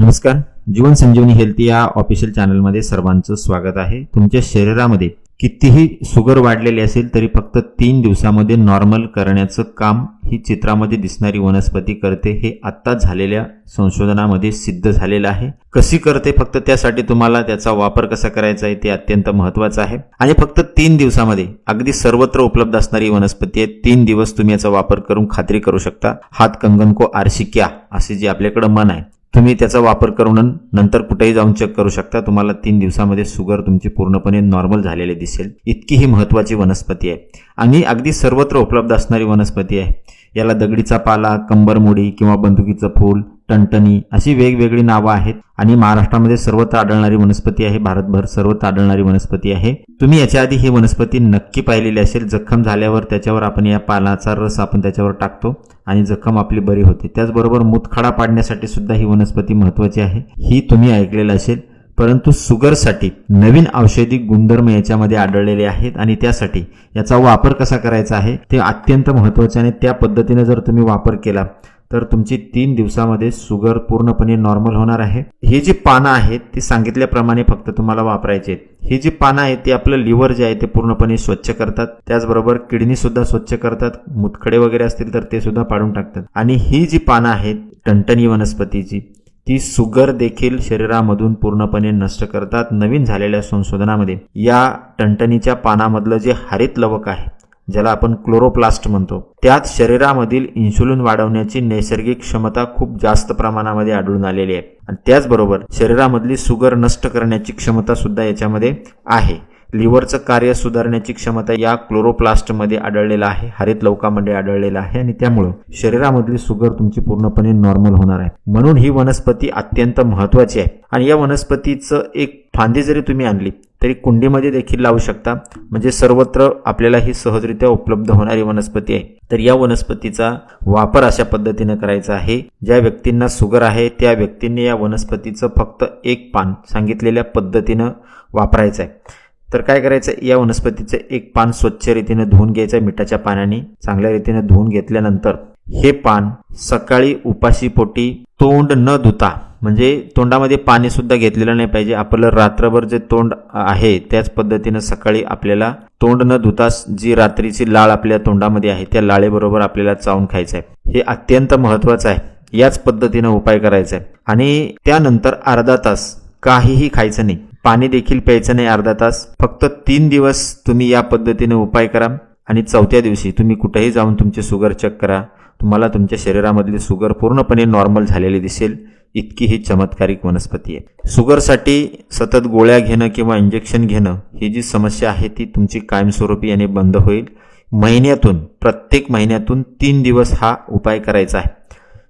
नमस्कार. जीवन संजीवनी हेल्थ या ऑफिशियल चॅनलमध्ये सर्वांचं स्वागत आहे. तुमच्या शरीरामध्ये कितीही शुगर वाढलेली असेल तरी फक्त 3 दिवसामध्ये नॉर्मल करण्याचं काम ही चित्रामध्ये दिसणारी वनस्पती करते. हे आता झालेल्या संशोधनामध्ये सिद्ध झालेलं आहे. कशी करते फक्त त्यासाठी तुम्हाला त्याचा वापर कसा करायचा आहे ते अत्यंत महत्त्वाचं आहे. आणि फक्त 3 दिवसामध्ये अगदी सर्वत्र उपलब्ध असणारी वनस्पती आहे. 3 दिवस तुम्ही याचा वापर करून खात्री करू शकता. हात कंगन को आरशी क्या असे जे आपल्याकडे मन आहे, तुम्ही त्याचा वापर करून नंतर कुठेही जाऊन चेक करू शकता. तुम्हाला 3 दिवसामध्ये शुगर तुमची पूर्णपणे नॉर्मल झालेली दिसेल. इतकी ही महत्त्वाची वनस्पती आहे आणि अगदी सर्वत्र उपलब्ध असणारी वनस्पती आहे. याला दगडीचा पाला, कंबरमुडी किंवा बंदुकीचं फूल, टणटणी अशी वेगवेगळी नावं आहेत आणि महाराष्ट्रामध्ये सर्वत्र आढळणारी वनस्पती आहे. भारतभर सर्वत्र आढळणारी वनस्पती आहे. तुम्ही याच्या आधी ही वनस्पती नक्की पाहिलेली असेल. जखम झाल्यावर त्याच्यावर आपण या पानाचा रस आपण त्याच्यावर टाकतो आणि जखम आपली बरी होते. त्याचबरोबर मूतखडा पाडण्यासाठी सुद्धा ही वनस्पती महत्त्वाची आहे. ही तुम्ही ऐकलेलं असेल. परंतु शुगरसाठी नवीन औषधी गुणधर्म याच्यामध्ये आढळलेले आहेत आणि त्यासाठी याचा वापर कसा करायचा आहे ते अत्यंत महत्त्वाचे आहे. त्या पद्धतीने जर तुम्ही वापर केला तर तुमची 3 दिवसामध्ये शुगर पूर्णपणे नॉर्मल होणार आहे. ही जी पानं आहेत ती सांगितल्याप्रमाणे फक्त तुम्हाला वापरायची आहेत. ही जी पानं आहेत ती आपलं लिव्हर जे आहे ते पूर्णपणे स्वच्छ करतात. त्याचबरोबर किडनी सुद्धा स्वच्छ करतात. मुतखडे वगैरे असतील तर ते सुद्धा पाडून टाकतात. आणि ही जी पानं आहेत टणटणी वनस्पतीची, ती शुगर देखील शरीरामधून पूर्णपणे नष्ट करतात. नवीन झालेल्या संशोधनामध्ये या टणटणीच्या पानामधलं जे हरित लवक आहे, ज्याला आपण क्लोरोप्लास्ट म्हणतो, त्यात शरीरामधील इन्शुलिन वाढवण्याची नैसर्गिक क्षमता खूप जास्त प्रमाणामध्ये आढळून आलेली आहे. आणि त्याचबरोबर शरीरामधली शुगर नष्ट करण्याची क्षमता सुद्धा याच्यामध्ये आहे. लिव्हरचं कार्य सुधारण्याची क्षमता या क्लोरोप्लास्टमध्ये आढळलेला आहे, हरित लवकामध्ये आढळलेला आहे. आणि त्यामुळं शरीरामधली शुगर तुमची पूर्णपणे नॉर्मल होणार आहे. म्हणून ही वनस्पती अत्यंत महत्त्वाची आहे. आणि या वनस्पतीचं एक फांदी जरी तुम्ही आणली तरी कुंडीमध्ये देखील लावू शकता. म्हणजे सर्वत्र आपल्याला ही सहजरित्या उपलब्ध होणारी वनस्पती आहे. तर या वनस्पतीचा वापर अशा पद्धतीने करायचा आहे. ज्या व्यक्तींना शुगर आहे त्या व्यक्तींनी या वनस्पतीचं फक्त एक पान सांगितलेल्या पद्धतीनं वापरायचं आहे. तर काय करायचं, या वनस्पतीचं एक पान स्वच्छ रीतीने धुवून घ्यायचं. मिठाच्या पाण्याने चांगल्या रीतीने धुवून घेतल्यानंतर हे पान सकाळी उपाशी पोटी तोंड न धुता, म्हणजे तोंडामध्ये पाणी सुद्धा घेतलेलं नाही पाहिजे. आपलं रात्रभर जे तोंड आहे त्याच पद्धतीनं सकाळी आपल्याला तोंड न धुता जी रात्रीची लाळ आपल्या तोंडामध्ये आहे त्या लाळेबरोबर आपल्याला चावून खायचं आहे. हे अत्यंत महत्त्वाचं आहे. याच पद्धतीनं उपाय करायचा आहे. आणि त्यानंतर अर्धा तास काहीही खायचं नाही, पाणी देखील प्यायचं नाही अर्धा तास. फक्त 3 दिवस तुम्ही या पद्धतीने उपाय करा आणि 4थ्या दिवशी तुम्ही कुठेही जाऊन तुमची शुगर चेक करा. तुम्हाला तुमच्या शरीरामधली शुगर पूर्णपणे नॉर्मल झालेली दिसेल. इतकी ही चमत्कारिक वनस्पती आहे. शुगरसाठी सतत गोळ्या घेणं किंवा इंजेक्शन घेणं ही जी समस्या आहे ती तुमची कायमस्वरूपी याने बंद होईल. प्रत्येक महिन्यातून 3 दिवस हा उपाय करायचा आहे.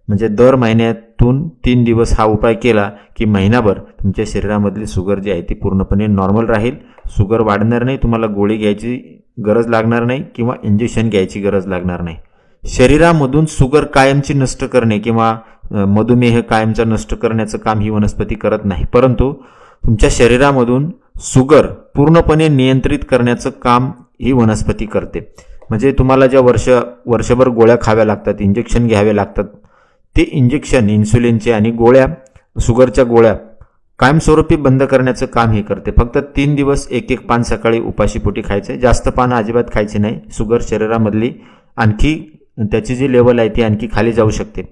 म्हणजे दर महिन्यातून 3 दिवस हा उपाय केला की महिनाभर तुमच्या शरीरामधली शुगर जी आहे ती पूर्णपणे नॉर्मल राहील. शुगर वाढणार नाही, तुम्हाला गोळी घ्यायची गरज लागणार नाही किंवा इंजेक्शन घ्यायची गरज लागणार नाही. शरीरामधून शुगर कायमची नष्ट करणे किंवा मधुमेह कायमचा नष्ट करण्याचं काम ही वनस्पती करत नाही, परंतु तुमच्या शरीरामधून शुगर पूर्णपणे नियंत्रित करण्याचं काम ही वनस्पती करते. म्हणजे तुम्हाला ज्या वर्षभर गोळ्या खाव्या लागतात, इंजेक्शन घ्यावे लागतात, ते इंजेक्शन इन्सुलिनचे आणि गोळ्या, शुगरच्या गोळ्या कायमस्वरूपी बंद करण्याचं काम हे करते. फक्त 3 दिवस एक पान सकाळी उपाशीपोटी खायचे. जास्त पान अजिबात खायचे नाही. शुगर शरीरामधली आणखी त्याची जी लेवल आहे ती आणखी खाली जाऊ शकते.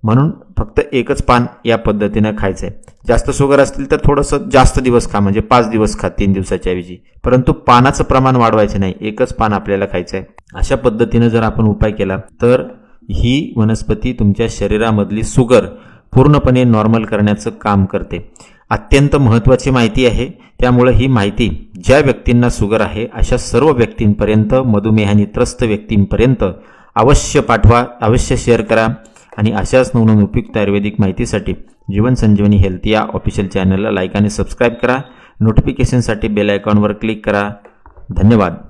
म्हणून फक्त एकच पान या पद्धतीनं खायचं आहे. जास्त शुगर असतील तर थोडंसं जास्त दिवस खा, म्हणजे 5 दिवस खा 3 दिवसाच्या ऐवजी. परंतु पानाचं प्रमाण वाढवायचं नाही, एकच पान आपल्याला खायचं आहे. अशा पद्धतीनं जर आपण उपाय केला तर ही वनस्पती तुमच्या शरीरामधली शुगर पूर्णपणे नॉर्मल करण्याचं काम करते. अत्यंत महत्त्वाची माहिती आहे. त्यामुळे ही माहिती ज्या व्यक्तींना शुगर आहे अशा सर्व व्यक्तींपर्यंत, मधुमेहाने त्रस्त व्यक्तींपर्यंत अवश्य पाठवा, अवश्य शेअर करा. आणि अशाच नवनवीन उपयुक्त आयुर्वेदिक माहितीसाठी जीवन संजीवनी हेल्थ या ऑफिशियल चॅनलला लाईक आणि सबस्क्राईब करा. नोटिफिकेशनसाठी बेल आयकॉनवर क्लिक करा. धन्यवाद.